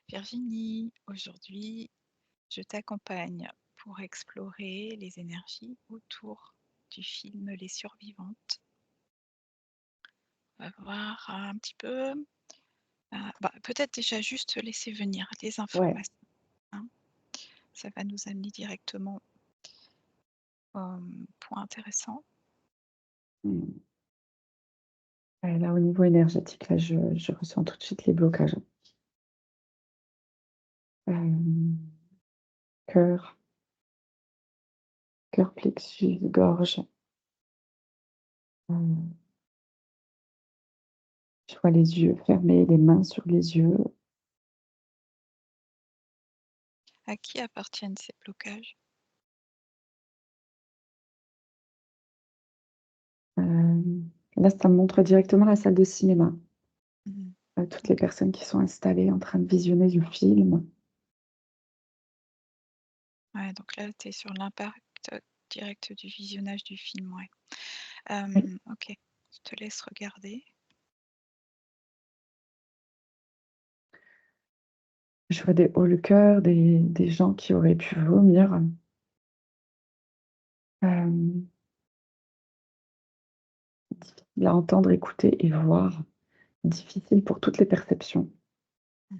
Virginie, aujourd'hui, je t'accompagne pour explorer les énergies autour du film Les Survivantes. On va voir un petit peu, peut-être déjà juste laisser venir les Ouais. informations, hein. Ça va nous amener directement au point intéressant. Mmh. Ouais, là, au niveau énergétique, là, je ressens tout de suite les blocages. Hem, cœur, cœur, plexus, gorge. Mmh. Je vois les yeux fermés, les mains sur les yeux. À qui appartiennent ces blocages? Là, ça me montre directement la salle de cinéma. Mmh. Toutes les OK. personnes qui sont installées en train de visionner du film. Ouais, donc là, tu es sur l'impact direct du visionnage du film, ouais. Oui. OK, je te laisse regarder. Je vois des hauts le cœur, des gens qui auraient pu vomir. Hem, difficile à entendre, écouter et voir. Difficile pour toutes les perceptions. Mmh.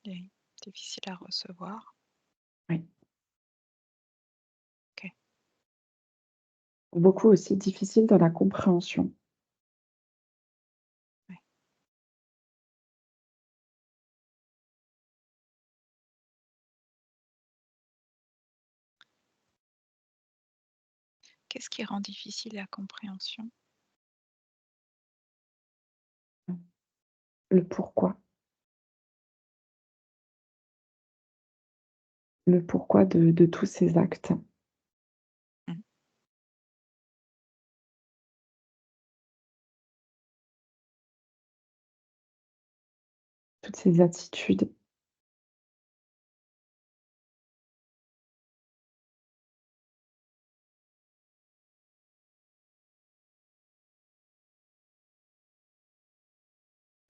Et difficile à recevoir. Oui. OK. Beaucoup aussi difficile dans la compréhension. Ouais. Qu'est-ce qui rend difficile la compréhension? Le pourquoi. Le pourquoi de tous ces actes. Mmh. Toutes ces attitudes.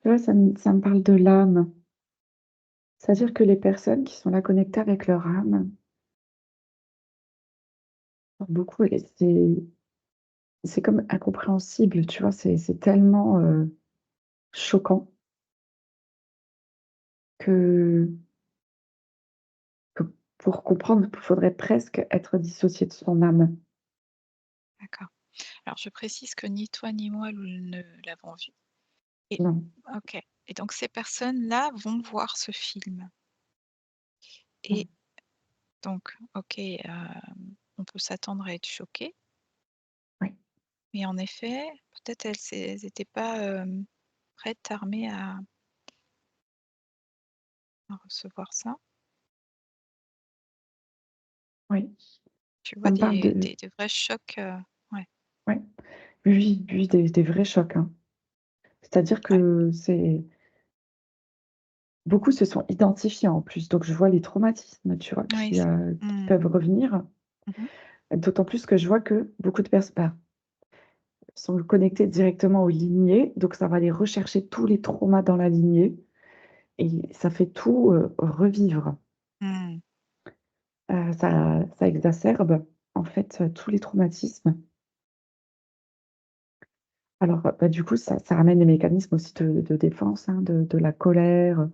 Tu vois, ça me parle de l'âme. C'est-à-dire que les personnes qui sont là connectées avec leur âme, pour beaucoup, et c'est comme incompréhensible, tu vois? C'est tellement, choquant que que pour comprendre, il faudrait presque être dissocié de son âme. D'accord. Alors je précise que ni toi ni moi nous ne l'avons vu et Non. OK, et donc ces personnes-là vont voir ce film Mmh. et donc OK, on peut s'attendre à être choqué, Oui, mais en effet, peut-être elles étaient pas, prêtes, armées à recevoir ça. oui. Tu Ça vois me parle de des vrais chocs, ouais, ouais. Oui, oui, des vrais chocs, hein. C'est-à-dire ouais. que c'est beaucoup se sont identifiés en plus, donc je vois les traumatismes, tu vois, Oui, qui mmh. peuvent revenir. Mmh. D'autant plus que je vois que beaucoup de personnes, bah, sont connectées directement aux lignées, donc ça va aller rechercher tous les traumas dans la lignée et ça fait tout, revivre. Mmh. Ça exacerbe, en fait, tous les traumatismes. Alors, bah, du coup, ça ramène des mécanismes aussi de défense, hein, de la colère,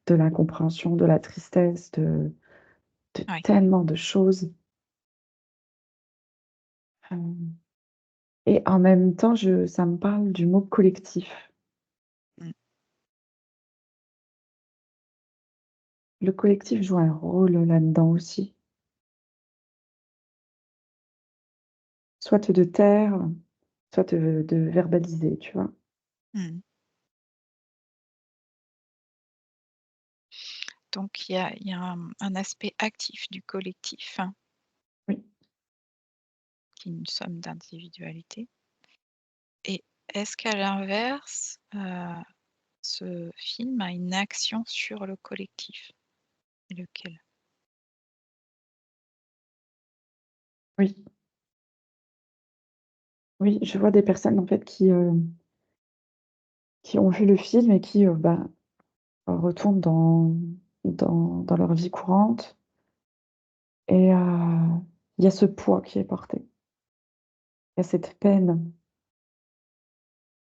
de l'incompréhension, de la tristesse, de Ouais. tellement de choses. Hem Et en même temps, ça me parle du mot collectif. Mmh. Le collectif joue un rôle là-dedans aussi. Soit de taire, soit de verbaliser, tu vois? Mmh. Donc il y a un aspect actif du collectif, hein, Oui, qui est une somme d'individualités, et est-ce qu'à l'inverse, ce film a une action sur le collectif? Et lequel? oui, oui, je vois des personnes, en fait, qui ont vu le film et qui, bah, retournent dans dans leur vie courante et il y a ce poids qui est porté. Il y a cette peine.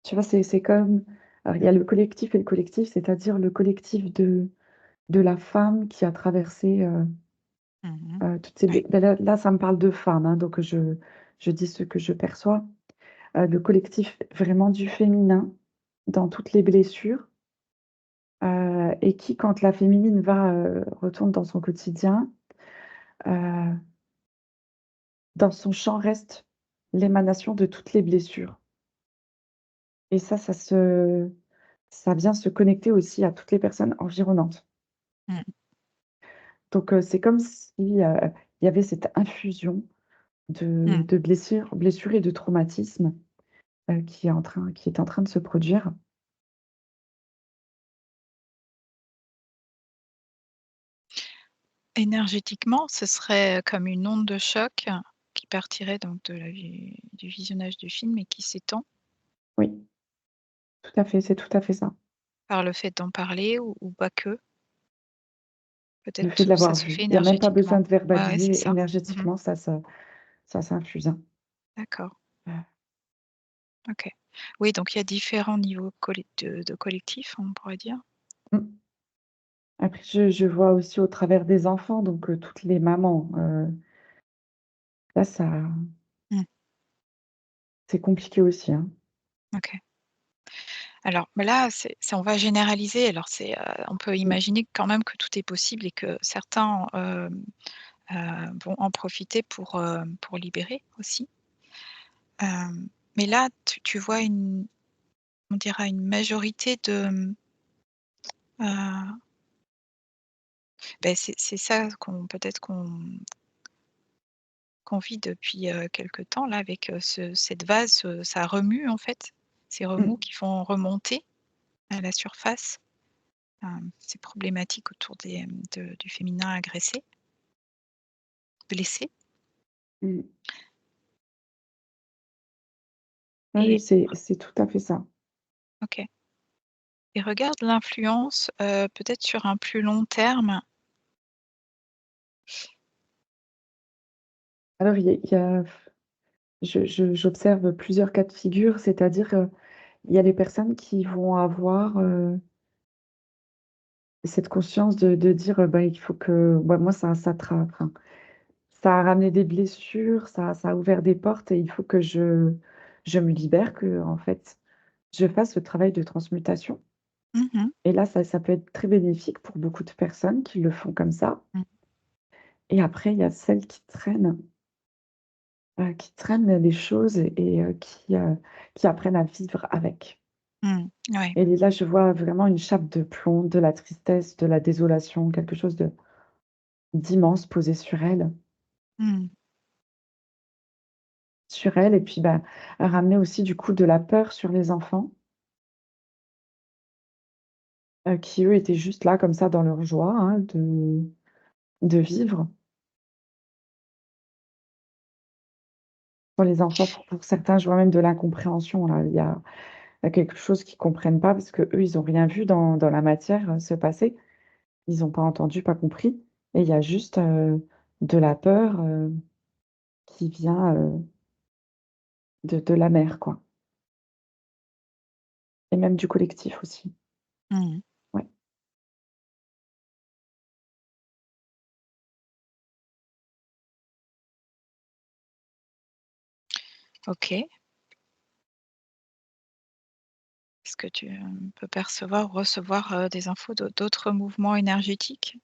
Tu vois, c'est comme alors il y a le collectif et le collectif, c'est-à-dire le collectif de la femme qui a traversé, Mmh. toutes ces Ouais. ben là, ça me parle de femmes, hein, donc je dis ce que je perçois. Le collectif vraiment du féminin dans toutes les blessures, et qui, quand la féminine retourne dans son quotidien, heu, dans son champ reste l'émanation de toutes les blessures et ça vient se connecter aussi à toutes les personnes environnantes. Mmh. Donc c'est comme si, il y avait cette infusion Mmh. de blessures et de traumatismes, qui est en train de se produire. Énergétiquement, ce serait comme une onde de choc qui partirait donc du visionnage du film et qui s'étend Oui, tout à fait, c'est tout à fait ça. par le fait d'en parler ou pas que? Le fait Peut-être de ça l'avoir se fait vu. Il y a même pas besoin énergétiquement. de Ouais, ouais, c'est verbaliser ça. Mmh. énergétiquement, ça s'infuse, hein. D'accord, Heu, OK. Oui, donc il y a différents niveaux de collectif, on pourrait dire? mmh. Après je vois aussi au travers des enfants, donc toutes les mamans, là Mmh. c'est compliqué aussi, hein. OK. Alors, bah, là, c'est on va généraliser. Alors on peut Mmh, imaginer quand même que tout est possible et que certains, vont en profiter pour libérer aussi. Mais là, tu vois on dira une majorité de, c'est ça qu'on peut-être qu'on vit depuis, quelque temps là avec, cette vase, ça remue en fait. Ces remous mmh, qui font remonter à la surface, ces problématiques autour du féminin agressé, blessé. mmh. Oui, oui, Et c'est tout à fait ça. OK, et regarde l'influence, peut-être sur un plus long terme. Alors il y a j'observe plusieurs cas de figure, c'est-à-dire, il y a les personnes qui vont avoir, cette conscience de dire, bah, il faut que bah, moi enfin, ça a ramené des blessures, ça a ouvert des portes et il faut que je me libère, que en fait, je fasse ce travail de transmutation Mmh. et là, ça peut être très bénéfique pour beaucoup de personnes qui le font comme ça Mmh. et après il y a celles qui traînent les choses et qui apprennent à vivre avec Mmh. Ouais. et là, je vois vraiment une chape de plomb, de la tristesse, de la désolation, quelque chose de d'immense posé Mmh. sur elle et puis, bah, ramener aussi du coup de la peur sur les enfants. Qui eux étaient juste là comme ça dans leur joie, hein, de vivre. Pour les enfants, pour certains, je vois même de l'incompréhension là. Il y a quelque chose qu'ils comprennent pas parce qu'eux, ils ont rien vu dans la matière, se passer. Ils ont pas entendu, pas compris et il y a juste, de la peur, qui vient, de la mère, quoi et même du collectif aussi. Mmh. Ouais. OK. Est-ce que tu, peux percevoir ou recevoir, des infos d'autres mouvements énergétiques?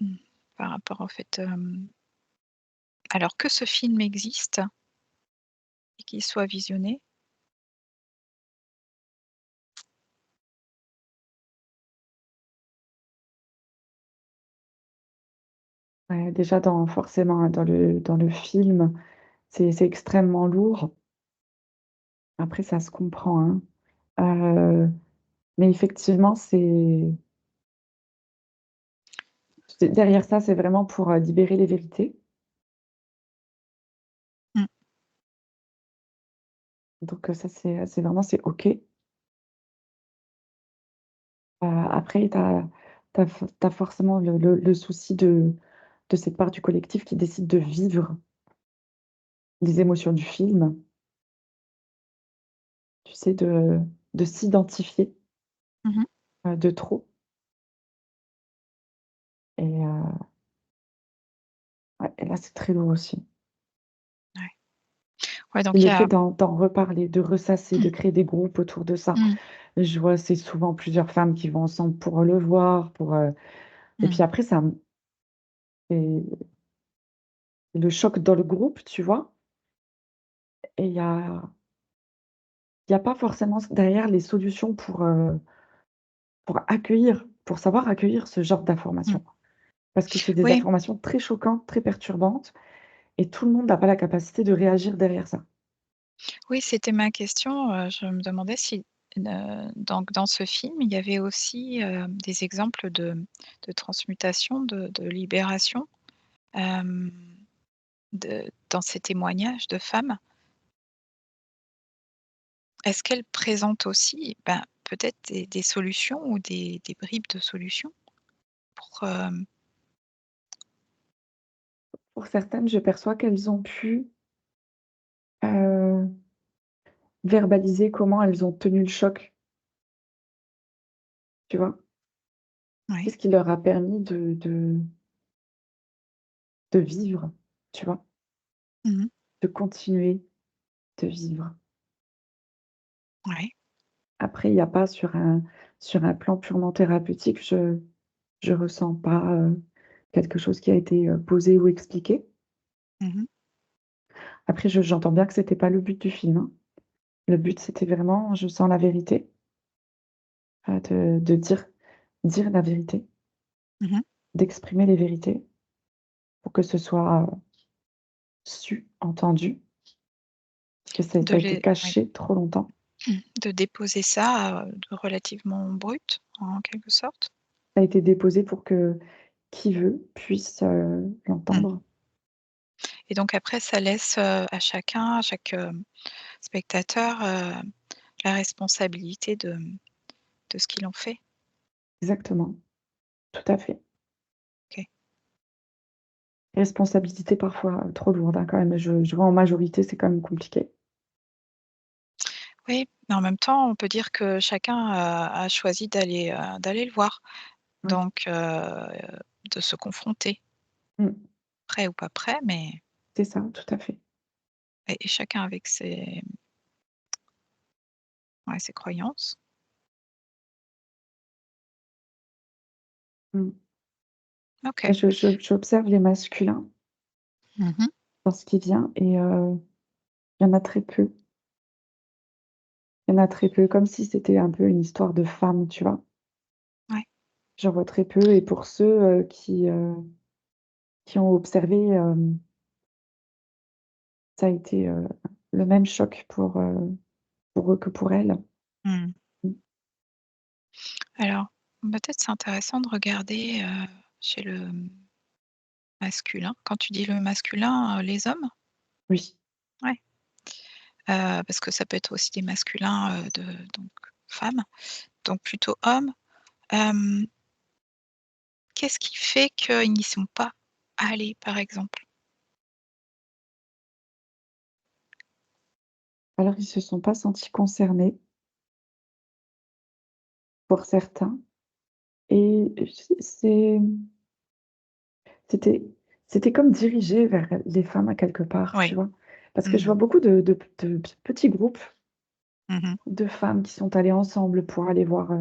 Mmh. Par rapport au fait, alors que ce film existe et qu'il soit visionné. Ouais, déjà forcément, hein, dans le film, c'est extrêmement lourd. Après ça se comprend, hein. Heu, mais effectivement, c'est derrière ça, c'est vraiment pour, libérer les vérités. Mmh. Donc ça, c'est vraiment c'est OK. Après tu as forcément le souci de cette part du collectif qui décide de vivre les émotions du film, tu sais, de s'identifier, Mmh. de trop et ouais et là, c'est très lourd aussi. Ouais. Ouais, Et donc il le y fait a d'en reparler, de ressasser, de mmh, créer des groupes autour de ça. mmh, Je vois, c'est souvent plusieurs femmes qui vont ensemble pour le voir, et mmh. puis après ça c'est le choc dans le groupe, tu vois? Et il y a pas forcément derrière les solutions pour savoir accueillir ce genre Mmh. d'informations. Parce que c'est des Oui, informations très choquantes, très perturbantes et tout le monde n'a pas la capacité de réagir derrière ça. oui, c'était ma question, je me demandais si, donc dans ce film, il y avait aussi, des exemples de transmutation, de libération, hem, dans ces témoignages de femmes. Est-ce qu'elles présentent aussi, ben, peut-être des solutions ou des bribes de solutions pour, Pour certaines, je perçois qu'elles ont pu, heu, verbaliser comment elles ont tenu le choc, tu vois? C'est oui. ce qui leur a permis de vivre, tu vois? Mmh. De continuer de vivre. Ouais. Après, il y a pas sur un plan purement thérapeutique, je ressens pas, quelque chose qui a été, posé ou expliqué. Mmh. Après j'entends bien que c'était pas le but du film, hein. Le but, c'était vraiment, je sens la vérité, de dire la vérité, Mmh. d'exprimer les vérités pour que ce soit, su, entendu, parce que De ça a été les Oui. caché trop longtemps. De déposer ça, de relativement brut, en quelque sorte? Ça a été déposé pour que qui veut puisse, Mmh. l'entendre. Et donc après ça laisse, à chacun, à chaque, spectateur, la responsabilité de ce qu'ils ont fait? Exactement, tout à fait. OK. Responsabilité parfois, trop lourde, hein, quand même. Je vois en majorité, c'est quand même compliqué. Oui, mais en même temps, on peut dire que chacun a choisi d'aller le voir, Oui. donc de se confronter, Mmh. prêt ou pas prêt, mais C'est ça, tout à fait. et chacun avec ses, ouais, ses croyances. Mmh. OK. Bah, j'observe les masculins Mmh. dans ce qui vient et il y en a très peu. Il y en a très peu, comme si c'était un peu une histoire de femmes, tu vois? Ouais. J'en vois très peu et pour ceux, qui ont observé, ça a été, le même choc pour eux que pour elles. Mmh. Mmh. Alors, peut-être c'est intéressant de regarder, chez le, masculin. Quand tu dis le masculin, les hommes? Oui. Ouais, parce que ça peut être aussi des masculins, de donc femmes, donc plutôt hommes. Hem, Qu'est-ce qui fait qu'ils n'y sont pas allés, par exemple? Alors ils se sont pas sentis concernés pour certains et c'était c'était comme dirigé vers les femmes à quelque part, tu Oui. vois? Parce que je vois Mmh. beaucoup de petits groupes Mmh. de femmes qui sont allées ensemble pour aller voir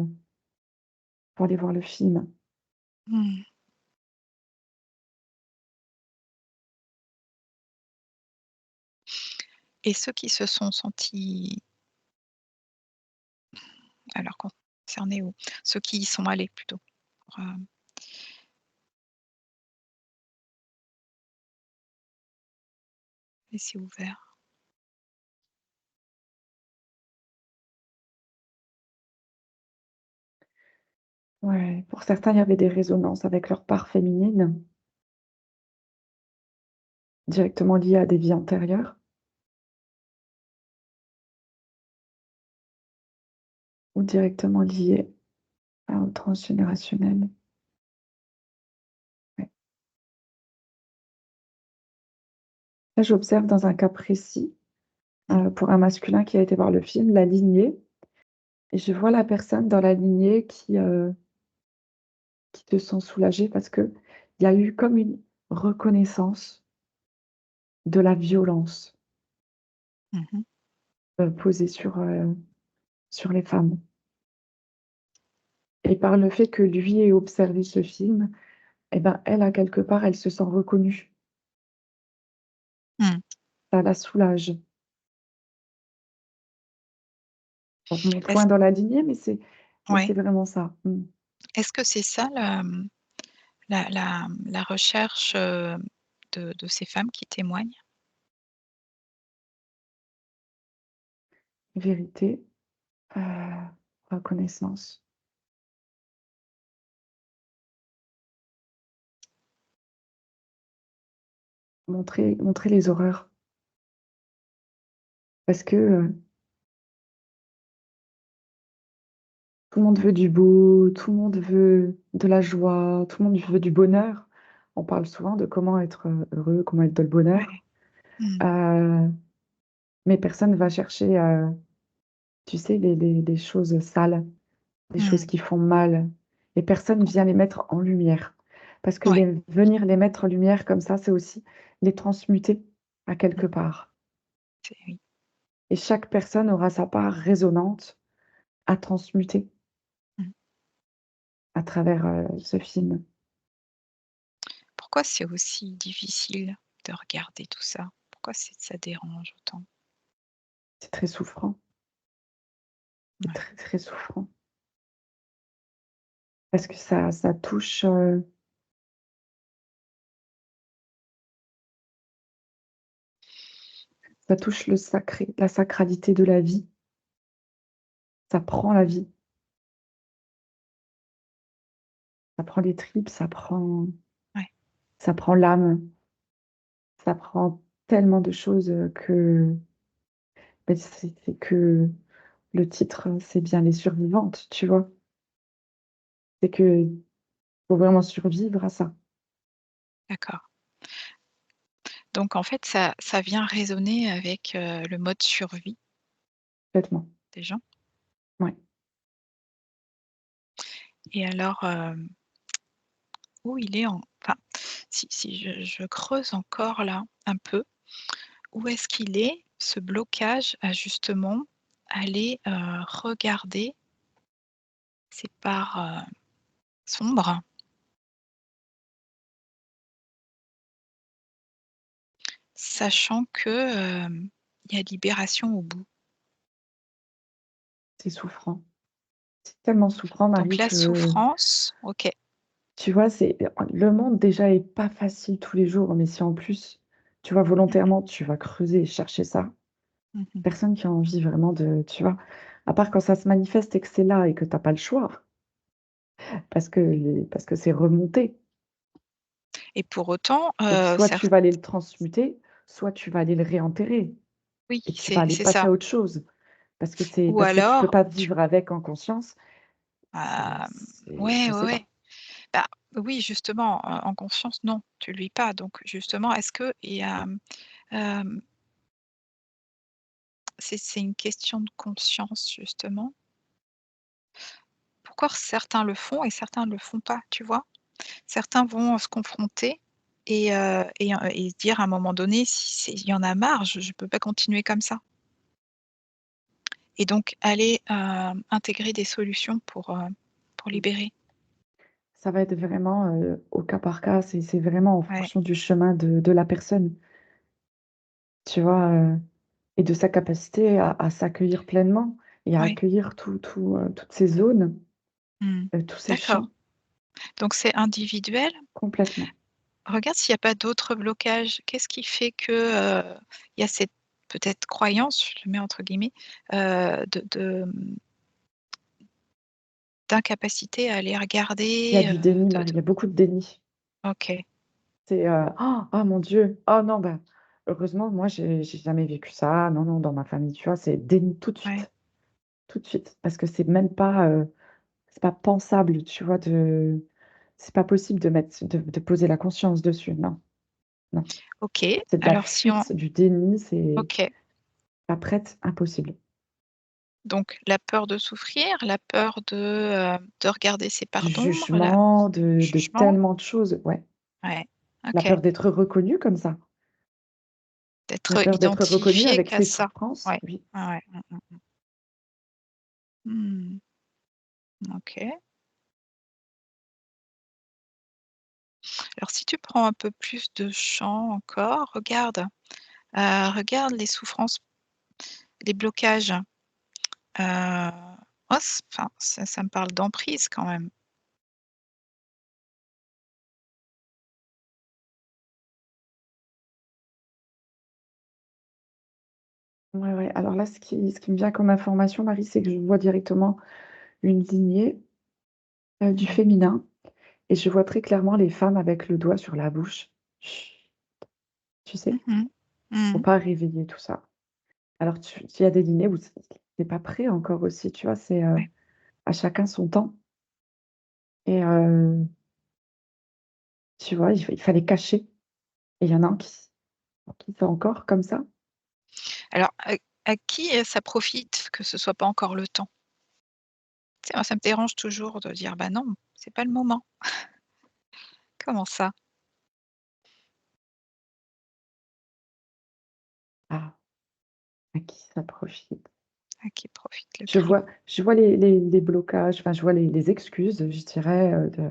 le film. Mmh. Et ceux qui se sont sentis, alors concernés, ou ceux qui y sont allés plutôt, pour, laisser ouvert. Ouais, pour certains, il y avait des résonances avec leur part féminine, directement liées à des vies antérieures ou directement liées Ah, au transgénérationnel. Ouais. Là, j'observe dans un cas précis, Mmh. pour un masculin qui a été voir le film, la lignée et je vois la personne dans la lignée qui te sent soulagé parce qu'il y a eu comme une reconnaissance de la violence, Mmh mh. posée sur les femmes et par le fait que lui ait observé ce film et ben, elle, à quelque part, elle se sent reconnue. Mmh. Ça la soulage. On remonte Est-ce loin dans la lignée, mais c'est Ouais. vraiment ça. Mmh. Est-ce que c'est ça la recherche, de ces femmes qui témoignent? Vérité, heu, reconnaissance, montrer les horreurs parce que, tout le monde veut du beau, tout le monde veut de la joie, tout le monde veut du bonheur. On parle souvent de comment être, heureux, comment être dans le bonheur, Ouais. Mmh. heu, mais personne va chercher, tu sais, les choses sales, les choses Mmh. qui font mal et personne vient les mettre en lumière. Parce que Ouais. venir les mettre en lumière comme ça, c'est aussi les transmuter à quelque Mmh. part C'est Oui. et chaque personne aura sa part résonante à transmuter Mmh. à travers, ce film. Pourquoi c'est aussi difficile de regarder tout ça? Pourquoi ça dérange autant? C'est très souffrant, c'est Ouais. très, très souffrant parce que ça touche, ça touche le sacré, la sacralité de la vie. Ça prend la vie, ça prend les tripes, Ouais. ça prend l'âme, ça prend tellement de choses, que beh, c'est que le titre, c'est bien «Les survivantes», tu vois? C'est que faut vraiment survivre à ça, D'accord. Donc en fait, ça vient résonner avec, le mode survie complètement. des gens. Ouais. Et alors, où il est enfin, si je creuse encore là, un peu, où est-ce qu'il est, ce blocage à justement aller, regarder ces parts, sombres, sachant que, il y a libération au bout? C'est souffrant. C'est tellement souffrant Donc Marie la que, souffrance, OK. tu vois, le monde déjà est pas facile tous les jours, mais si en plus, tu vois, Mmh volontairement, tu vas creuser et chercher ça, mh. Mmh. personne qui a envie vraiment de tu vois? À part quand ça se manifeste et que c'est là et que tu as pas le choix, parce que c'est remonté. Et pour autant, Donc soit cer tu vas aller le transmuter, soit tu vas aller le réenterrer oui, et tu vas c'est aller c'est passer ça. à autre chose. Ou Parce que tu peux alors pas tu vivre avec en conscience, je ouais, ouais, sais ouais. pas. Bah, oui, justement, en conscience, non, tu lui pas. Donc justement, est-ce qu'il y a, c'est une question de conscience, justement? Pourquoi certains le font et certains ne le font pas, tu vois? Certains vont se confronter et se dire à un moment donné: «Si c'est il y en a marre, je peux pas continuer comme ça» et donc aller, intégrer des solutions pour Mmh. libérer. Ça va être vraiment, au cas par cas, c'est vraiment en Ouais, fonction du chemin de la personne, tu vois? Et de sa capacité à s'accueillir pleinement et à ouais. accueillir toutes ces zones, Mmh. tous ces champs, D'accord. Donc c'est individuel. complètement. Regarde s'il y a pas d'autres blocages. Qu'est-ce qui fait que, il y a cette peut-être «croyance», je le mets entre guillemets, d'incapacité à aller Il y a regarder, du déni, de Marie, il y a beaucoup de déni. OK, C'est, «Oh mon Dieu! Oh non, bah, heureusement, moi, j'ai jamais vécu ça. Non, non, dans ma famille», tu vois? C'est déni ouais. tout de suite, parce que c'est même pas, c'est pas pensable, tu vois? C'est pas possible de poser la conscience dessus. Non, non. OK, C'est de la alors si on fuite, du déni, c'est OK, pas prête, impossible. donc la peur de souffrir, la peur de regarder ses Du parts d'ombre, la jugement, de jugement, tellement de choses, ouais. ouais, La OK, peur d'être reconnu comme ça. La d'être peur d'être reconnu identifié avec qu'à ses ça. souffrances, Ouais, oui. ouais, ouais, mmh. OK. Alors si tu prends un peu plus de champ encore, regarde les souffrances, les blocages, oh enfin ça me parle d'emprise quand même. Ouais, ouais. Alors là, ce qui me vient comme information, Marie, c'est que je vois directement une lignée, du Mmh. féminin et je vois très clairement les femmes avec le doigt sur la bouche. Chut, tu sais? Mmh mh. Faut Mmh. pas réveiller tout ça. Alors il y a des lignées où c'est pas prêt encore aussi, tu vois? C'est, Ouais. à chacun son temps et tu vois, il fallait cacher et il y en a un qui fait encore comme ça. Alors à qui, ça profite que ce soit pas encore le temps? Tu sais, moi ça me dérange toujours de dire: «Bah non, c'est pas le moment». Comment ça? Ah, à qui ça profite? À qui profite le Je crime? vois je vois les blocages, enfin je vois les excuses, je dirais, de: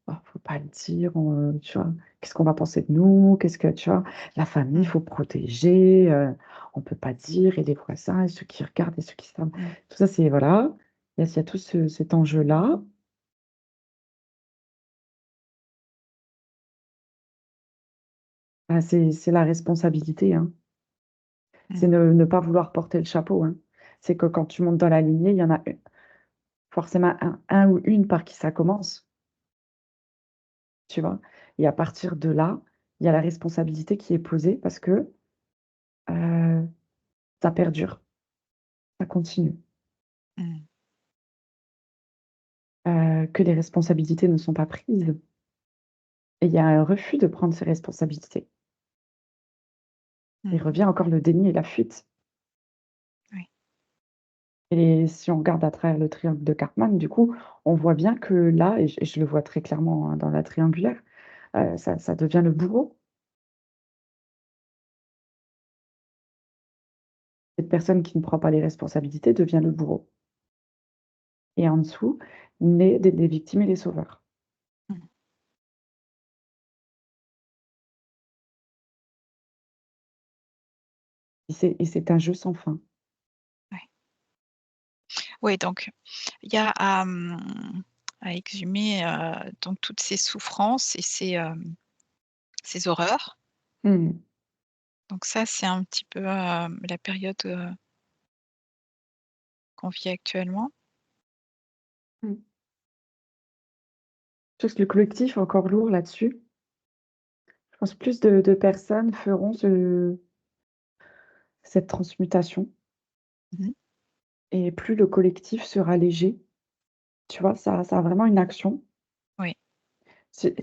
«Oh, faut pas le dire, tu vois? Qu'est-ce qu'on va penser de nous? Qu'est-ce que» tu vois? La famille, il Mmh. faut protéger, on peut pas dire et les voisins et ceux qui regardent et ceux qui savent. Tout ça, c'est voilà, il y a tout cet enjeu-là. Ah, c'est la responsabilité, hein. C'est Mmh. ne pas vouloir porter le chapeau, hein. C'est que quand tu montes dans la lignée, il y en a forcément un ou une par qui ça commence, tu vois? Et à partir de là, il y a la responsabilité qui est posée parce que, heu, ça perdure, ça continue, Mmh. que les responsabilités ne sont pas prises et il y a un refus de prendre ses responsabilités. Il Mmh. revient encore le déni et la fuite Oui. et si on regarde à travers le triangle de Karpman, du coup, on voit bien que là et je le vois très clairement, hein, dans la triangulaire, ça devient le bourreau. Cette personne qui ne prend pas les responsabilités devient le bourreau et en dessous, naît des victimes et les sauveurs Mmh. et c'est un jeu sans fin. Ouais. Oui, donc il y a à exhumer, donc toutes ces souffrances et ces horreurs. Mmh. Donc ça, c'est un petit peu, la période, qu'on vit actuellement. Mmh. Je pense que le collectif est encore lourd là-dessus. Je pense plus de personnes feront cette transmutation Mmh. et plus le collectif sera léger. Tu vois? Ça a vraiment une action. Oui. C'est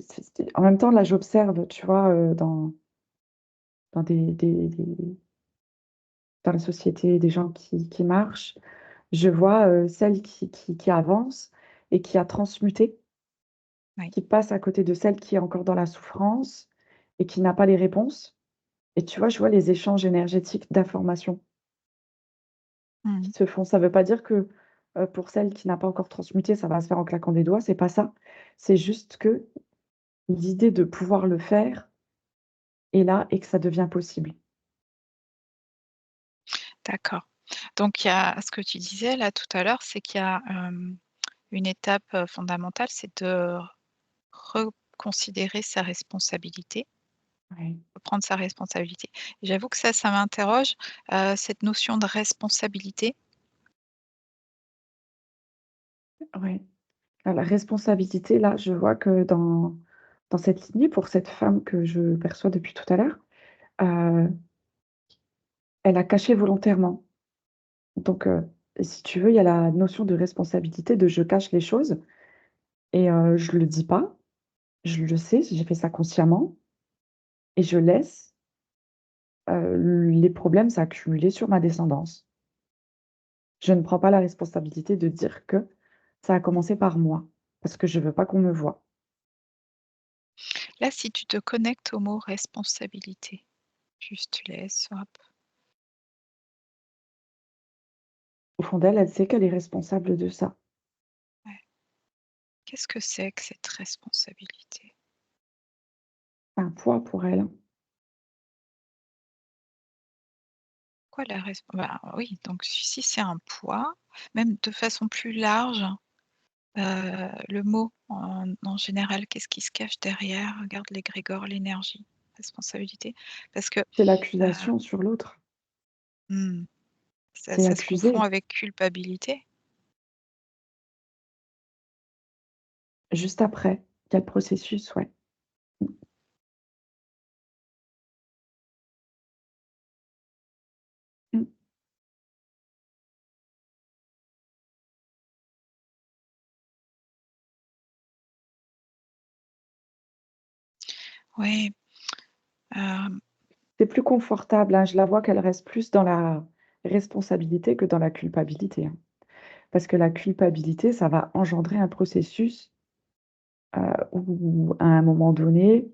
en même temps, là, j'observe, tu vois, dans dans la société, des gens qui marchent. Je vois, celle qui avance et qui a transmuté, Oui. qui passe à côté de celle qui est encore dans la souffrance et qui n'a pas les réponses et tu vois, je vois les échanges énergétiques d'informations qui Mmh. se font. Ça veut pas dire que, pour celle qui n'a pas encore transmuté, ça va se faire en claquant des doigts, c'est pas ça. C'est juste que l'idée de pouvoir le faire est là et que ça devient possible. D'accord. Donc il y a ce que tu disais là tout à l'heure, c'est qu'il y a, une étape, fondamentale, c'est de reconsidérer sa responsabilité, Ouais, prendre sa responsabilité. J'avoue que ça m'interroge, cette notion de responsabilité. ouais. La responsabilité, là, je vois que dans cette lignée, pour cette femme que je perçois depuis tout à l'heure, heu, elle a caché volontairement. Donc, Et si tu veux, il y a la notion de responsabilité, de je cache les choses et je le dis pas, je le sais, j'ai fait ça consciemment et je laisse, les problèmes s'accumuler sur ma descendance. Je ne prends pas la responsabilité de dire que ça a commencé par moi, parce que je veux pas qu'on me voie. Là, si tu te connectes au mot responsabilité, juste tu laisses, hop. Au fond d'elle, elle sait qu'elle est responsable de ça. Ouais. Qu'est-ce que c'est que cette responsabilité? C'est un poids pour elle, hein. Quoi la resp bah, oui, donc si c'est un poids, même de façon plus large, le mot en général, qu'est-ce qui se cache derrière? Regarde l'égrégore, l'énergie, responsabilité. Parce que, C'est heu, l'accusation sur l'autre. mmh, ça C'est ça se confond accuser. avec culpabilité? Juste après, il y a le processus, ouais. Mmh, mmh. Ouais, hem, C'est plus confortable, hein, je la vois qu'elle reste plus dans la responsabilité que dans la culpabilité, hein. Parce que la culpabilité, ça va engendrer un processus, où à un moment donné,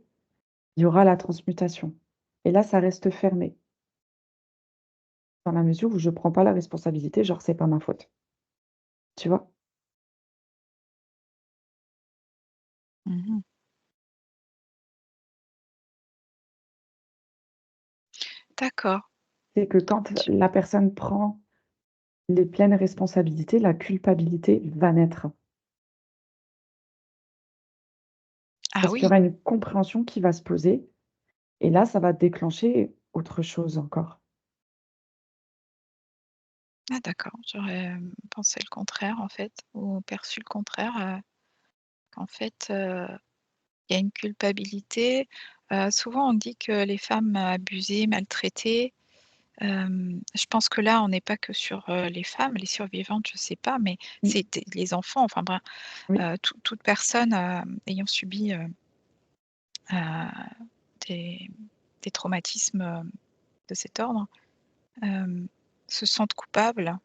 il y aura la transmutation et là, ça reste fermé, dans la mesure où je prends pas la responsabilité, genre: «C'est pas ma faute». Tu vois? mmh D'accord. C'est que quand Tu la personne prend les pleines responsabilités, la culpabilité va naître. ah Parce qu'il y oui, aura une compréhension qui va se poser et là, ça va déclencher autre chose encore. ah d'accord, j'aurais, pensé le contraire en fait, ou perçu le contraire, qu'en fait, il y a une culpabilité. Souvent on dit que les femmes abusées, maltraitées, je pense que là on n'est pas que sur, les femmes, les survivantes, je sais pas, mais Mmh, c'est des les enfants, enfin bref, oui, toute personne, ayant subi, heu, des des traumatismes, de cet ordre, hem, se sentent coupables.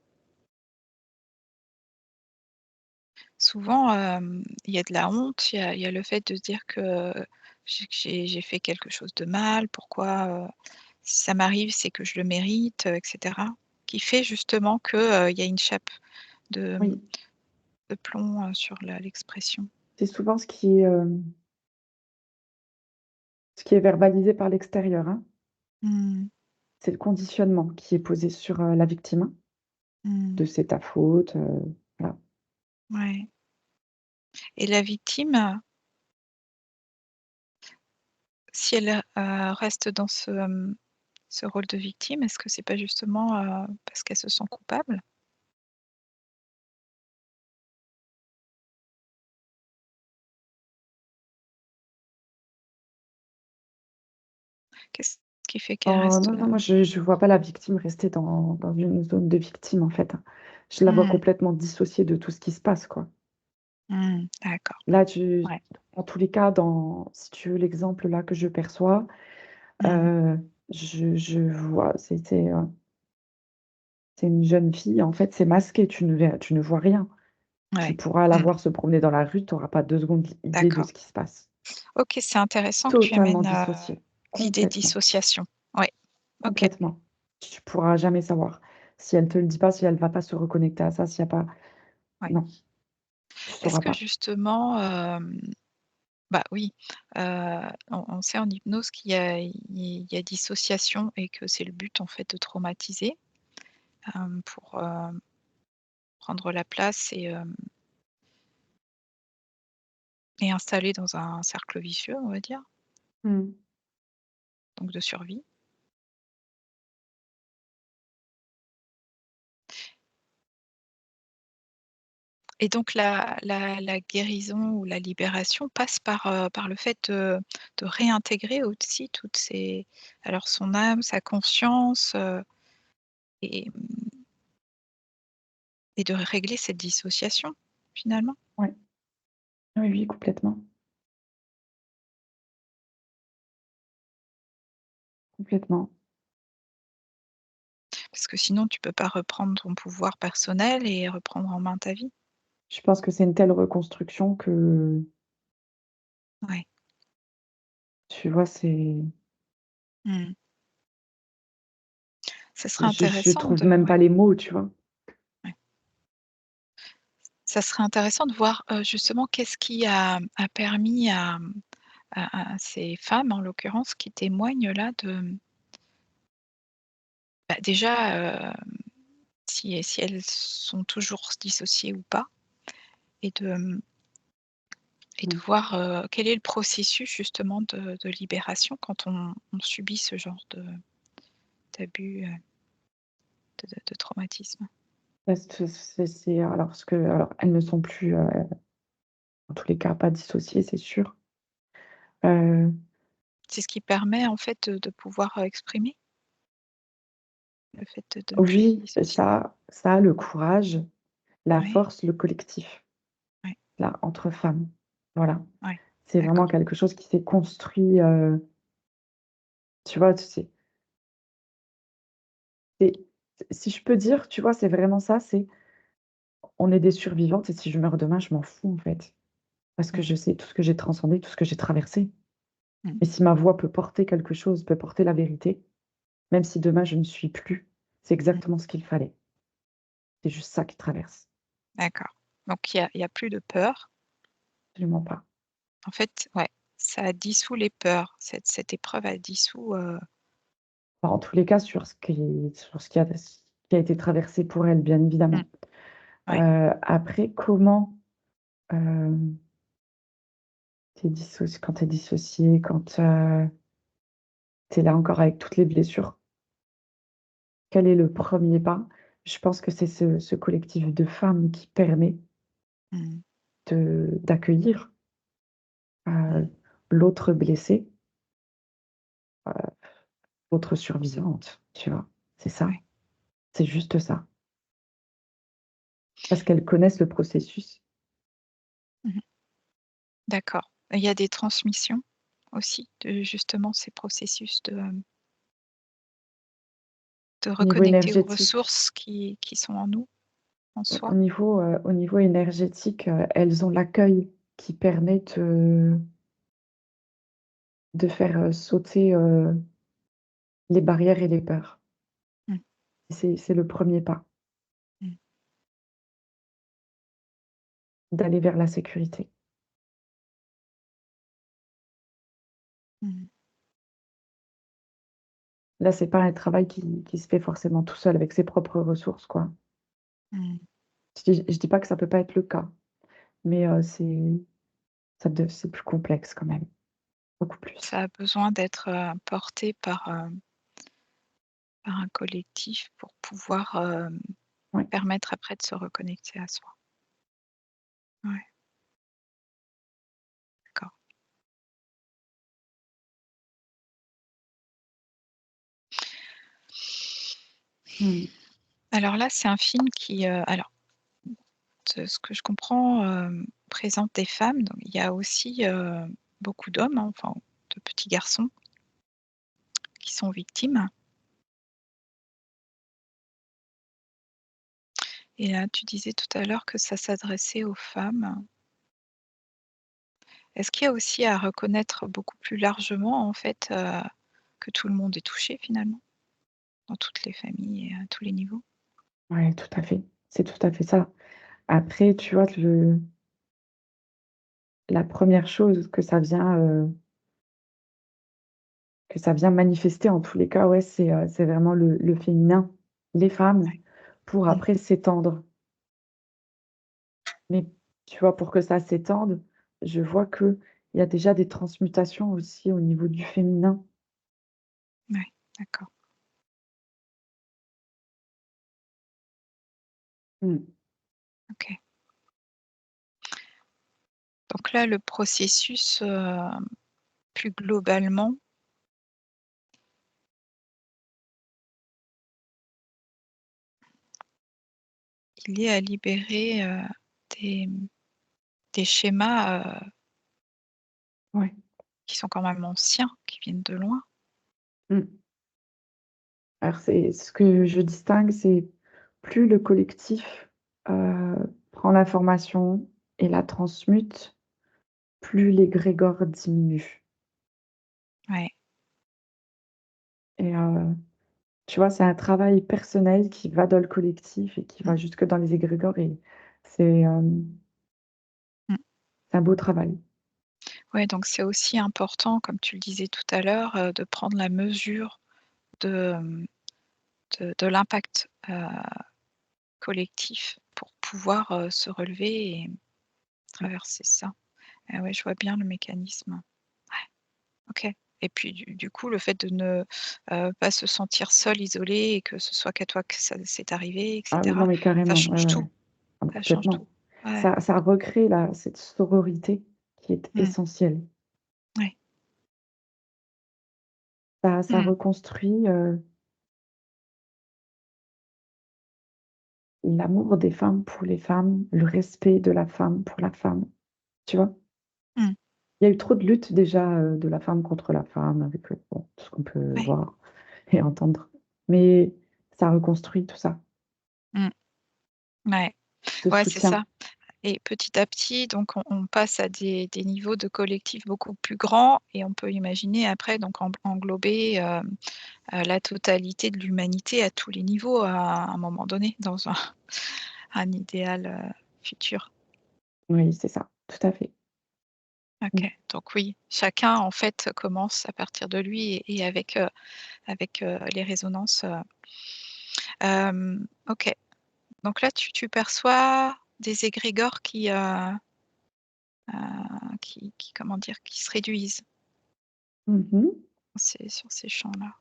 Souvent, il y a de la honte, il y a le fait de se dire que j'ai fait quelque chose de mal, pourquoi, si ça m'arrive, c'est que je le mérite, et cetera. Qui fait justement que, il y a une chape de, oui. de plomb, sur l'expression. C'est souvent ce qui est verbalisé par l'extérieur, hein. Mmh. C'est le conditionnement qui est posé sur, la victime, hein, Mmh. de «c'est ta faute», voilà. Ouais, et la victime, si elle, reste dans ce rôle de victime, est-ce que c'est pas justement, parce qu'elle se sent coupable? Qu'est-ce qui fait qu'elle Oh reste non, non, là? moi je vois pas la victime rester dans une zone de victime, en fait, hein. Je la vois Mmh. complètement dissociée de tout ce qui se passe, quoi. Mmh. D'accord. Là, tu Ouais. en tous les cas, dans si tu veux l'exemple là que je perçois, Mmh. heu, je vois c'est une jeune fille, en fait, c'est masqué, tu ne vois rien. Tu Ouais. pourras la Mmh. voir se promener dans la rue, tu auras pas 2 secondes idée de D'accord. ce qui se passe. OK, c'est intéressant que tu Totalement amènes, dissociée, l'idée de complètement, dissociation. Ouais. OK. complètement. Tu pourras jamais savoir. Si elle te le dit pas, si elle va pas se reconnecter à ça, s'il y a pas Ouais. non, tu Est-ce sauras que pas. justement, bah, oui, on sait en hypnose qu'il y a dissociation et que c'est le but, en fait, de traumatiser, pour, prendre la place et installer dans un cercle vicieux, on va dire, Mmh. donc de survie. Et donc la guérison ou la libération passe par le fait de réintégrer aussi toutes ces, alors son âme, sa conscience, et et de régler cette dissociation, finalement. Ouais. Oui, oui, complètement, complètement. Parce que sinon tu peux pas reprendre ton pouvoir personnel et reprendre en main ta vie. Je pense que c'est une telle reconstruction que, Ouais. tu vois, c'est Mmh. Ça serait je intéressant trouve de même ouais, pas les mots, tu vois? ouais. Ça serait intéressant de voir, justement qu'est-ce qui a permis à ces femmes, en l'occurrence, qui témoignent là de, bah, déjà, si elles sont toujours dissociées ou pas et de Mmh. voir, quel est le processus justement de libération quand on subit ce genre de d'abus, de traumatisme. Parce que c'est alors alors elles ne sont plus, dans tous les cas pas dissociées, c'est sûr. Heu, C'est ce qui permet en fait de pouvoir, exprimer le fait de ne plus être oui, dissocié? ça a le courage, la Ouais, force, le collectif, ouais, là, entre femmes. Voilà. ouais, C'est vraiment d'accord. quelque chose qui s'est construit, tu vois? C'est si je peux dire, tu vois, c'est vraiment ça, c'est on est des survivantes et si je meurs demain, je m'en fous, en fait. Parce que Mmh. je sais tout ce que j'ai transcendé, tout ce que j'ai traversé. Mmh. Et si ma voix peut porter quelque chose, peut porter la vérité, même si demain je ne suis plus, c'est Mmh. exactement ce qu'il fallait. C'est juste ça qui traverse. D'accord. Donc il y a plus de peur. Absolument pas. En fait, ouais, ça a dissous les peurs. Cette épreuve a dissous, Enfin, en tous les cas, sur ce qui a été traversé pour elle, bien mmh, évidemment. ouais. Après comment, hem, quand tu es dissocié, quand, tu es là encore avec toutes les blessures, quel est le premier pas? Je pense que c'est ce collectif de femmes qui permet Mmh. d'accueillir, Mmh. l'autre blessé, l'autre survivante, tu vois? C'est ça, Ouais. c'est juste ça. Parce qu'elles connaissent le processus. Mmh. D'accord. Il y a des transmissions aussi de justement ces processus de Au niveau reconnecter aux énergétique ressources qui sont en nous, en soi? au niveau énergétique, elles ont l'accueil qui permet de faire, sauter, les barrières et les peurs. Mmh. C'est le premier pas, Mmh. d'aller vers la sécurité. Mmh. Là, c'est pas un travail qui se fait forcément tout seul avec ses propres ressources, quoi. Mmh. Je dis pas que ça peut pas être le cas, mais c'est plus complexe quand même, beaucoup plus. Ça a besoin d'être, porté par un collectif pour pouvoir, Ouais. permettre après de se reconnecter à soi. Ouais, d'accord. Mmh. Alors là, c'est un film qui, alors de ce que je comprends, présente des femmes, donc il y a aussi, beaucoup d'hommes, hein, enfin de petits garçons qui sont victimes et là, tu disais tout à l'heure que ça s'adressait aux femmes. Est-ce qu'il y a aussi à reconnaître beaucoup plus largement, en fait, que tout le monde est touché finalement? Dans toutes les familles et à tous les niveaux? Ouais, tout à fait. C'est tout à fait ça. Après, tu vois, la première chose que ça vient manifester en tous les cas, ouais, c'est vraiment le féminin, les femmes, pour Mmh. après s'étendre. Mais tu vois, pour que ça s'étende, je vois qu'il y a déjà des transmutations aussi au niveau du féminin. Ouais, d'accord. Mmh. OK. Donc là, le processus, plus globalement, il est à libérer, des des schémas, Ouais. qui sont quand même anciens, qui viennent de loin. Mmh. Alors c'est ce que je distingue, c'est plus le collectif, heu, prend l'information et la transmute, plus l'égrégore diminue Ouais. et tu vois, c'est un travail personnel qui va dans le collectif et qui Mmh. va jusque dans les égrégores et Mmh. c'est un beau travail. Ouais, donc c'est aussi important, comme tu le disais tout à l'heure, de prendre la mesure de, de l'impact, collectif pour pouvoir, se relever et Mmh. traverser ça. Ah ouais, je vois bien le mécanisme. Ouais, OK, et puis du coup, le fait de ne, pas se sentir seul, isolé et que ce soit qu'à toi que ça c'est arrivé et Ah oui, non, cetera, mais ça carrément, ouais, change tout, ouais. Ah bah, ça change tout. complètement. Ouais. Ça recrée cette sororité qui est Mmh. essentielle. Ouais. Ça Mmh. reconstruit, l'amour des femmes pour les femmes, le respect de la femme pour la femme, tu vois? Mmh. Il y a eu trop de luttes déjà, de la femme contre la femme avec, bon, tout ce qu'on peut Ouais. voir et entendre. Mais ça reconstruit tout ça, Mmh. Ouais. ce Ouais, c'est soutien. ça. Et petit à petit, donc on passe à des niveaux de collectif beaucoup plus grands et on peut imaginer après donc englober, la totalité de l'humanité à tous les niveaux à un moment donné dans un un idéal, futur. Oui, c'est ça, tout à fait. OK, Mmh. donc oui, chacun en fait commence à partir de lui et avec, les résonances, OK. Donc là tu perçois des égrégores qui comment dire? Qui se réduisent Mmh mh. sur ces champs-là.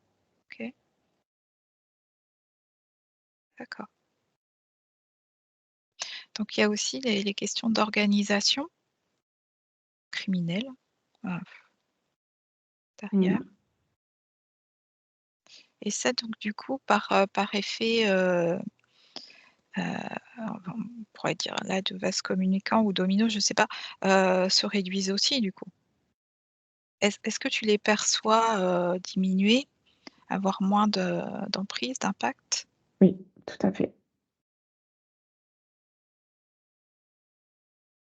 OK, d'accord. Donc il y a aussi les questions d'organisation criminelle, heu, derrière, Mmh. et ça donc du coup par effet, on pourrait dire là de vase communicant ou domino, je sais pas, se réduisent aussi du coup? Est-ce que tu les perçois, diminuer, avoir moins d'emprise, d'impact? Oui, tout à fait.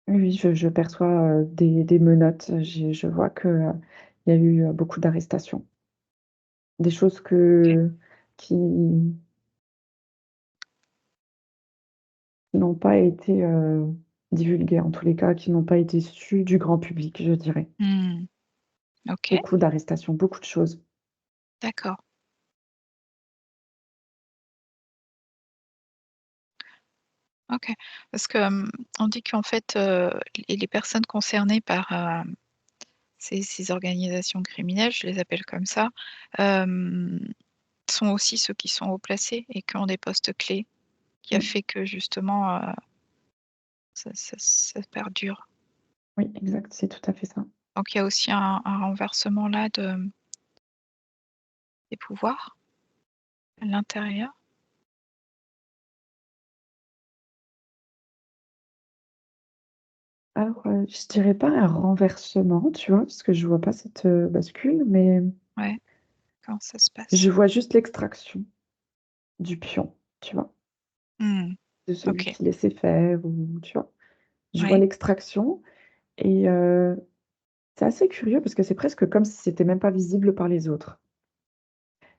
Oui, oui, je perçois, des menottes. Je vois que, il y a eu, beaucoup d'arrestations. Des choses OK. qui n'ont pas été, divulguées, en tous les cas, qui n'ont pas été sues du grand public, je dirais. Mmh. OK, Beaucoup d'arrestations, beaucoup de choses. d'accord. OK. Parce que, on dit qu'en fait, les personnes concernées par, ces organisations criminelles, je les appelle comme ça, hem, sont aussi ceux qui sont haut placés et qui ont des postes clés, qui a Mmh. fait que justement, ça perdure. Oui, exact, c'est tout à fait ça. Donc il y a aussi un renversement là des pouvoirs à l'intérieur? Alors, je dirais pas un renversement, tu vois? Parce que je vois pas cette, bascule, mais Ouais, comment ça se je passe? vois juste l'extraction du pion, tu vois? Mmh. De celui OK. qui laissait faire ou tu vois? Je vois Ouais. l'extraction et c'est assez curieux parce que c'est presque comme si c'était même pas visible par les autres.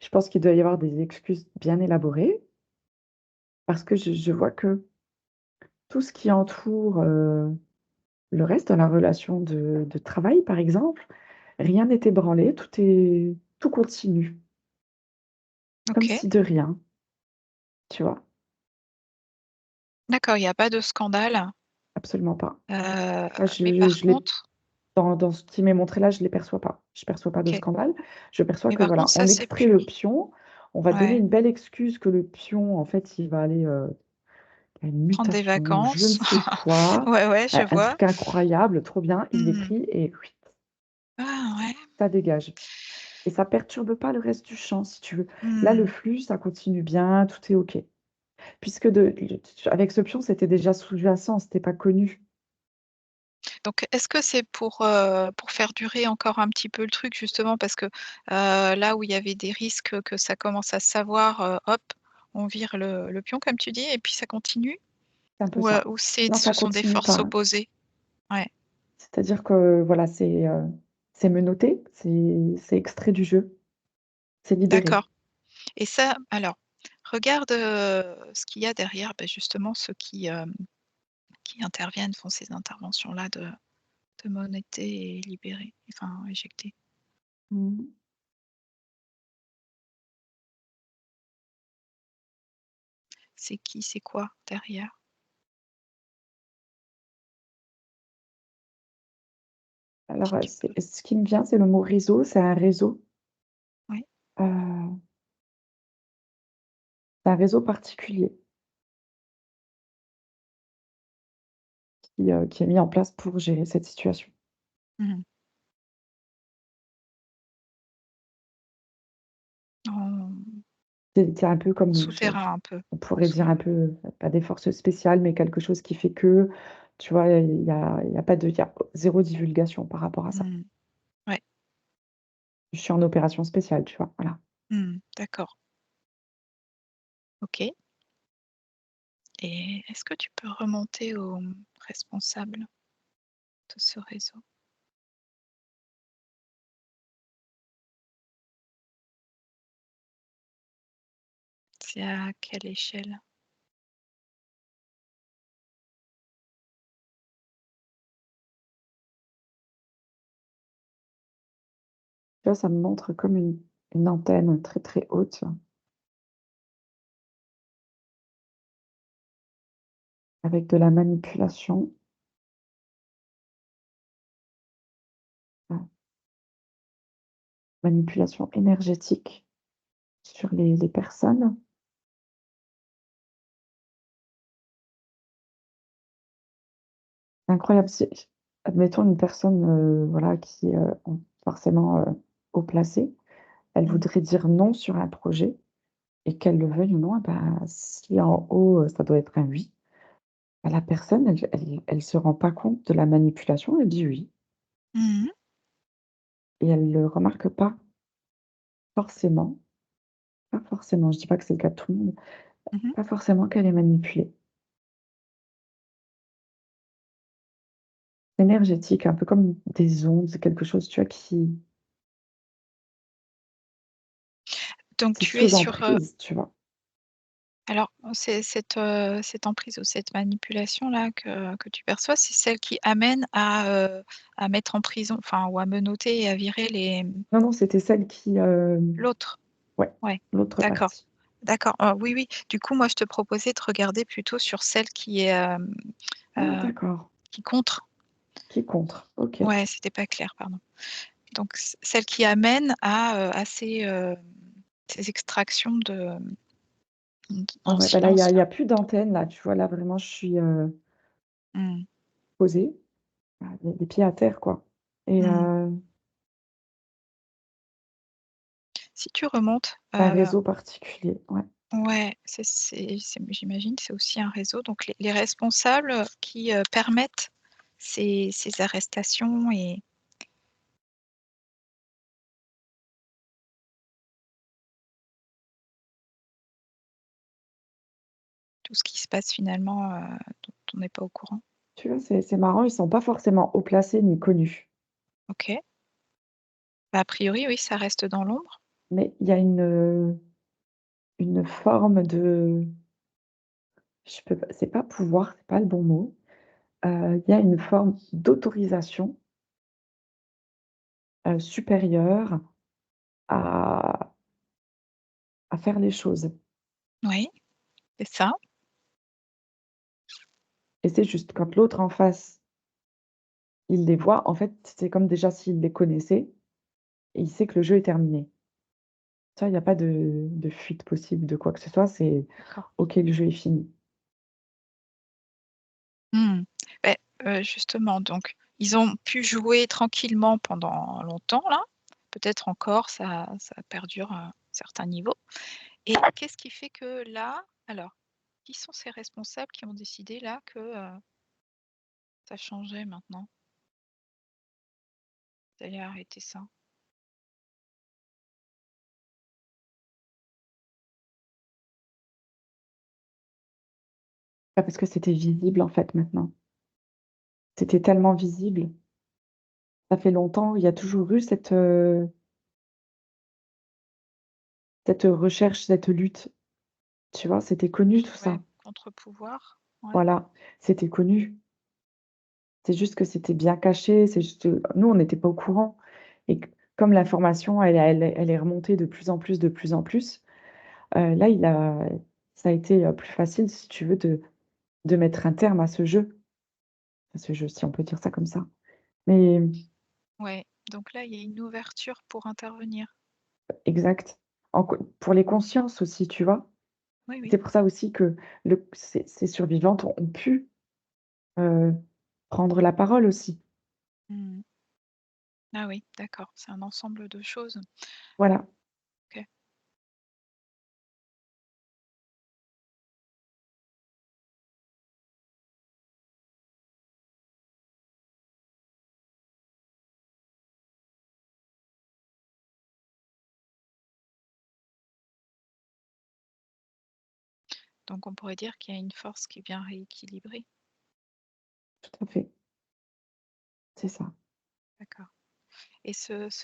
Je pense qu'il doit y avoir des excuses bien élaborées parce que je vois que tout ce qui entoure, le reste de la relation de travail, par exemple, rien n'est ébranlé, tout continue, comme OK. si de rien, tu vois? D'accord, il y a pas de scandale, Absolument pas. heu, Moi, mais par je l'ai contre dans ce qui m'est montré là, je les perçois pas. Je perçois pas de OK, scandale. Je perçois mais que par contre voilà, ça on c'est extrait le puni. pion, on va donner Ouais. une belle excuse que le pion, en fait, il va aller, à une Prendre des mutation, je ne vacances. sais quoi, Ouais, ouais, je un vois. truc incroyable, trop bien, il est Mmh. pris et Ah ouais. ça dégage et ça perturbe pas le reste du champ, si tu veux. Là, le Mmh. flux, ça continue bien, tout est OK. Puisque avec ce pion, c'était déjà sous-jacent, c'était pas connu. Donc est-ce que c'est pour faire durer encore un petit peu le truc justement parce que, là où il y avait des risques que ça commence à se savoir, hop, on vire le pion comme tu dis et puis ça continue? C'est un peu ça. Ou Non, ce ça sont des continue forces pas. opposées? Ouais, C'est-à-dire que voilà, c'est menotté, c'est extrait du jeu, c'est libéré. d'accord et ça alors, regarde, ce qu'il y a derrière, justement ceux qui interviennent, font ces interventions-là de monéter et libérer, enfin éjecter. Mmh. C'est qui? C'est quoi derrière? Alors, Si tu peux ce qui me vient, c'est le mot réseau, oui? heu, c'est un réseau particulier qui est mis en place pour gérer cette situation. Mmh. En C'est un peu comme, souterrain un peu, on pourrait sous dire un peu, pas des forces spéciales, mais quelque chose qui fait que, tu vois, il y a 0 divulgation par rapport à ça. mmh, ouais, Je suis en opération spéciale, tu vois? Voilà. d'accord, OK et est-ce que tu peux remonter au, responsable de ce réseau? C'est à quelle échelle? Tu vois, ça me montre comme une antenne très, très haute avec de la manipulation. Manipulation énergétique sur les personnes. C'est incroyable, si admettons une personne, voilà, qui est, forcément, haut placée, elle Mmh. voudrait dire non sur un projet et qu'elle le veuille ou non, et bah, si en haut, ça doit être un oui, bah, la personne, elle se rend pas compte de la manipulation, elle dit oui Mmh. et elle le remarque pas forcément, pas forcément, je dis pas que c'est le cas de tout le monde, Mmh. pas forcément qu'elle est manipulée. Énergétique, un peu comme des ondes, quelque chose, tu vois, qui Donc c'est tu es sous sur, emprise, tu vois? alors c'est cette emprise ou cette manipulation-là que tu perçois, c'est celle qui amène à mettre en prison, enfin ou à menotter et à virer les, Non, non, c'était celle qui, l'autre? ouais, Ouais, l'autre d'accord. partie. D'accord, oui, oui. Du coup, moi, je te proposais de regarder plutôt sur celle qui est, Ah heu, d'accord, qui contre. qui contre, OK. Ouais, c'était pas clair, pardon. Donc celle qui amène à ces extractions Ouais, en ouais, bah, là, il silence y là. a plus d'antenne, là, tu vois? Là, vraiment, je suis, Mmh. posée, les pieds à terre, quoi et Mmh. Si tu remontes, un réseau particulier, ouais. ouais, j'imagine, c'est aussi un réseau, donc les responsables qui, permettent ces arrestations et tout ce qui se passe finalement, dont on n'est pas au courant. Tu vois? C'est marrant, ils sont pas forcément haut placés ni connus, OK. Bah, a priori, oui, ça reste dans l'ombre. mais il y a une forme de je peux pas c'est pas pouvoir, c'est pas le bon mot, il y a une forme d'autorisation, supérieure à faire les choses Oui, c'est ça. et c'est juste quand l'autre en face, il les voit, en fait, c'est comme déjà s'il les connaissait et il sait que le jeu est terminé. Tu vois, il y a pas de fuite possible, de quoi que ce soit, c'est D'accord. OK, le jeu est fini. Mmh. Beh, justement, donc ils ont pu jouer tranquillement pendant longtemps là. Peut-être encore ça perdure à un certain niveau et qu'est-ce qui fait que là alors? Qui sont ces responsables qui ont décidé là que, ça changeait maintenant? Tu allais arrêter ça? Bah, parce que c'était visible, en fait, maintenant. C'était tellement visible. Ça fait longtemps, il y a toujours eu cette recherche, cette lutte, tu vois? C'était connu tout Ouais, ça. contre-pouvoir? Ouais, Voilà, c'était connu. C'est juste que c'était bien caché, c'est juste, nous, on n'était pas au courant et comme l'information, elle est remontée de plus en plus, là, ça a été, plus facile, si tu veux, de mettre un terme à ce jeu, si on peut dire ça comme ça. Mais ouais, donc là, il y a une ouverture pour intervenir. exact. En co Pour les consciences aussi, tu vois? Oui, oui. C'est pour ça aussi que ces survivantes ont pu, heu, prendre la parole aussi. Mmh. Ah oui, d'accord, c'est un ensemble de choses. Voilà. OK. Donc on pourrait dire qu'il y a une force qui vient rééquilibrer. Tout à fait, c'est ça. D'accord. Et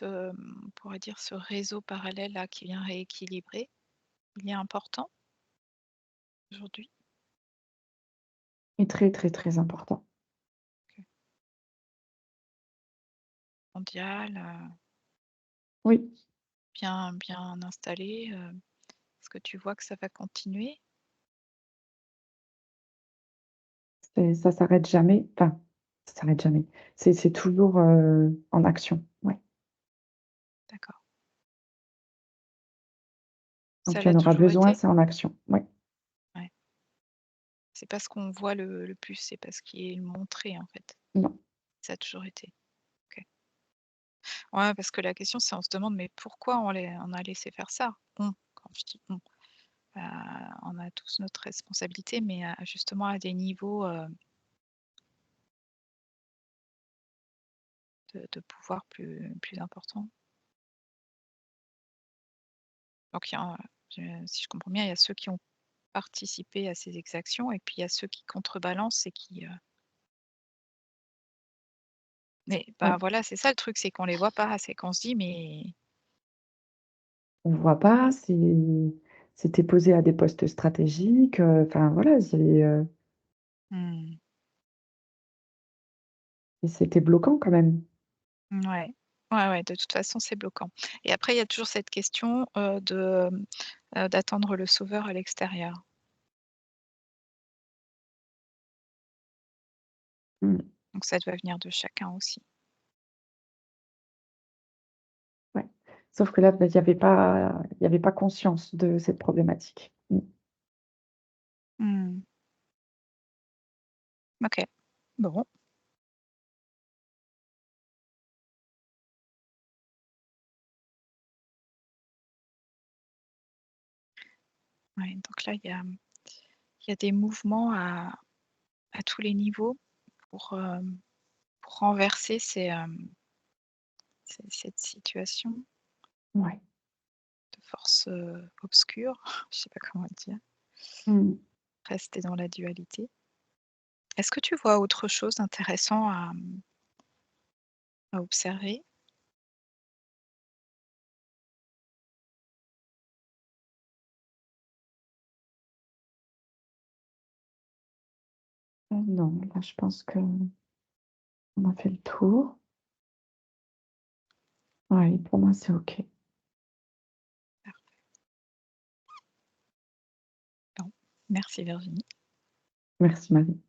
on pourrait dire ce réseau parallèle là qui vient rééquilibrer, il est important aujourd'hui? Et très, très, très important. OK. Mondial, Oui, bien installé, est-ce que tu vois que ça va continuer? ça s'arrête jamais, enfin, ça s'arrête jamais. C'est toujours, en action, ouais. D'accord. Quand Ça tu l'a en auras toujours besoin, été? c'est en action, ouais. Ouais. C'est pas ce qu'on voit le plus, c'est pas ce qui est montré en fait. Non, Ça a toujours été. OK. Ouais, parce que la question c'est on se demande: «Mais pourquoi on a laissé faire ça?» Quand je dis on, heu, on a tous notre responsabilité, mais justement à des niveaux, de pouvoir plus importants. Donc il y a, je si je comprends bien, il y a ceux qui ont participé à ces exactions et puis il y a ceux qui contrebalancent et qui, mais ouais. bah, voilà, c'est ça le truc, c'est qu'on les voit pas, c'est qu'on se dit: «Mais» On voit pas, c'était posé à des postes stratégiques, enfin voilà, mmh, et c'était bloquant quand même. ouais. Ouais, ouais, de toute façon, c'est bloquant et après il y a toujours cette question, d'attendre le sauveur à l'extérieur. Mmh, Donc ça doit venir de chacun aussi. ouais. Sauf que là, bah, il y avait pas conscience de cette problématique. Mmh, Mmh. OK. Bon, ouais, donc là, il y a des mouvements à tous les niveaux pour, pour renverser cette situation ouais. de force, obscure, je sais pas comment dire, Mmh. rester dans la dualité. Est-ce que tu vois autre chose d'intéressant à observer? Non, là, je pense qu'on a fait le tour. Ouais, pour moi, c'est OK. Bon, merci Virginie. Merci Marie.